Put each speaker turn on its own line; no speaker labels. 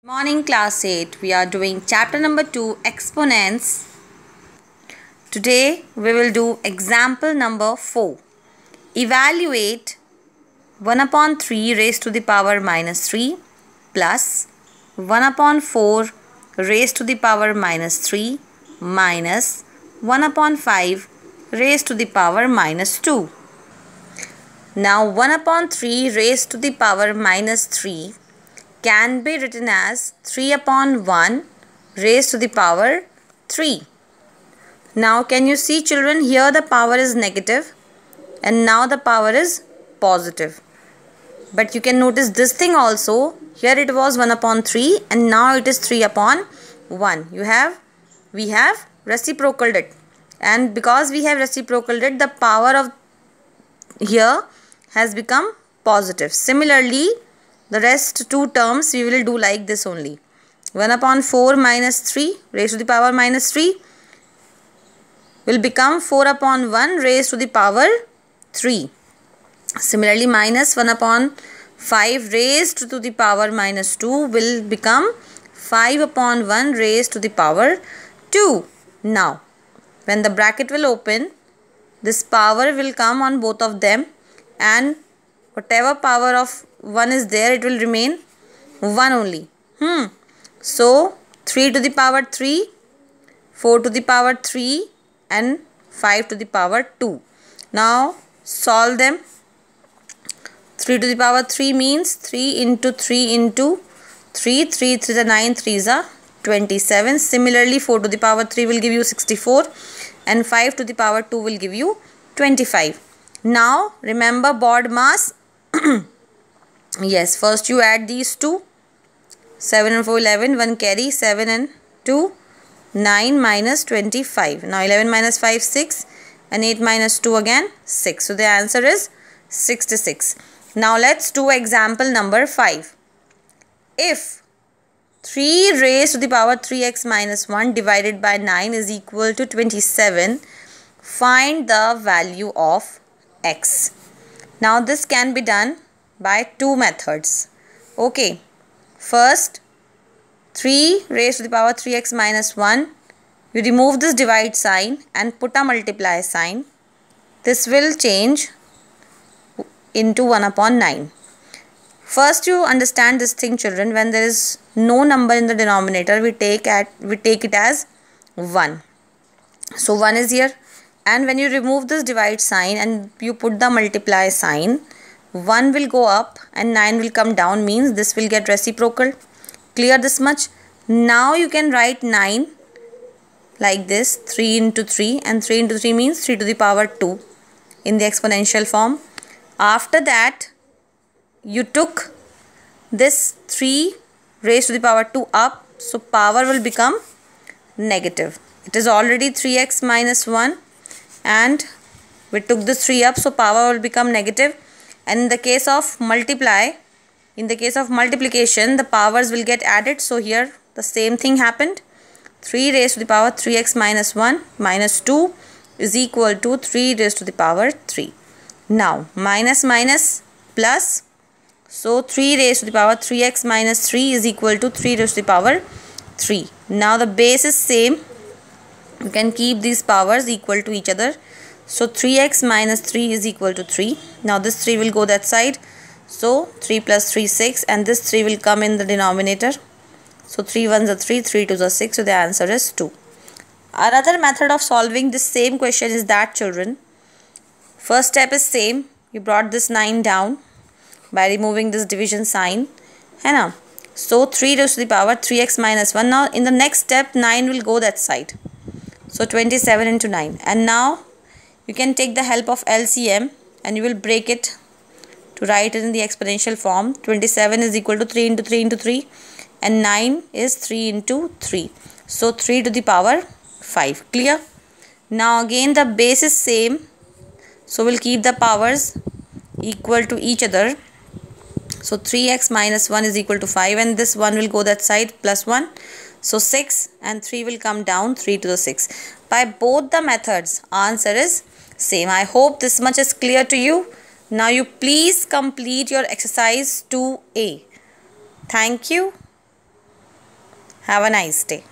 Morning class 8. We are doing chapter number 2 exponents. Today we will do example number 4. Evaluate 1 upon 3 raised to the power minus 3 plus 1 upon 4 raised to the power minus 3 minus 1 upon 5 raised to the power minus 2. Now 1 upon 3 raised to the power minus 3 can be written as 3 upon 1 raised to the power 3. Now can you see children, here the power is negative and now the power is positive. But you can notice this thing also, here it was 1 upon 3 and now it is 3 upon 1. We have reciprocaled it, and because we have reciprocaled it, the power of here has become positive. Similarly, the rest two terms we will do like this only. 1 upon 4 minus 3 raised to the power minus 3 will become 4 upon 1 raised to the power 3. Similarly, minus 1 upon 5 raised to the power minus 2 will become 5 upon 1 raised to the power 2. Now, when the bracket will open, this power will come on both of them, and whatever power of 1 is there, it will remain 1 only. So 3 to the power 3, 4 to the power 3 and 5 to the power 2. Now solve them. 3 to the power 3 means 3 into 3 into 3. 3 3 is 9, 3 is 27. Similarly, 4 to the power 3 will give you 64 and 5 to the power 2 will give you 25. Now remember board mass. Yes, first you add these two. 7 and 4, 11, 1 carry, 7 and 2, 9 minus 25. Now 11 minus 5, 6 and 8 minus 2 again, 6. So the answer is 66. Now let's do example number 5. If 3 raised to the power 3x minus 1 divided by 9 is equal to 27, find the value of x. Now this can be done by two methods. Okay, first 3 raised to the power 3x minus 1, you remove this divide sign and put a multiply sign. This will change into 1 upon 9. First you understand this thing children, when there is no number in the denominator, we take it as 1. So 1 is here, and when you remove this divide sign and you put the multiply sign, 1 will go up and 9 will come down, means this will get reciprocal. Clear this much? Now you can write 9 like this, 3 into 3, and 3 into 3 means 3 to the power 2 in the exponential form. After that, you took this 3 raised to the power 2 up, so power will become negative. It is already 3x minus 1 and we took this 3 up, so power will become negative. And in the case of multiplication, the powers will get added. So here the same thing happened. 3 raised to the power 3x minus 1 minus 2 is equal to 3 raised to the power 3. Now minus minus plus. So 3 raised to the power 3x minus 3 is equal to 3 raised to the power 3. Now the base is same. You can keep these powers equal to each other. So 3x minus 3 is equal to 3. Now this 3 will go that side. So 3 plus 3, 6, and this 3 will come in the denominator. So 3 1s are 3, 3 2s are 6. So the answer is 2. Another method of solving this same question is that children, first step is same. You brought this 9 down by removing this division sign. So 3 raised to the power 3x minus 1. Now in the next step, 9 will go that side. So 27 into 9. And now you can take the help of LCM and you will break it to write it in the exponential form. 27 is equal to 3 into 3 into 3 and 9 is 3 into 3. So 3 to the power 5. Clear? Now again the base is same. So we'll keep the powers equal to each other. So 3x minus 1 is equal to 5 and this 1 will go that side, plus 1. So 6 and 3 will come down, 3 to the 6. By both the methods, answer is same. I hope this much is clear to you. Now you please complete your exercise 2A. Thank you. Have a nice day.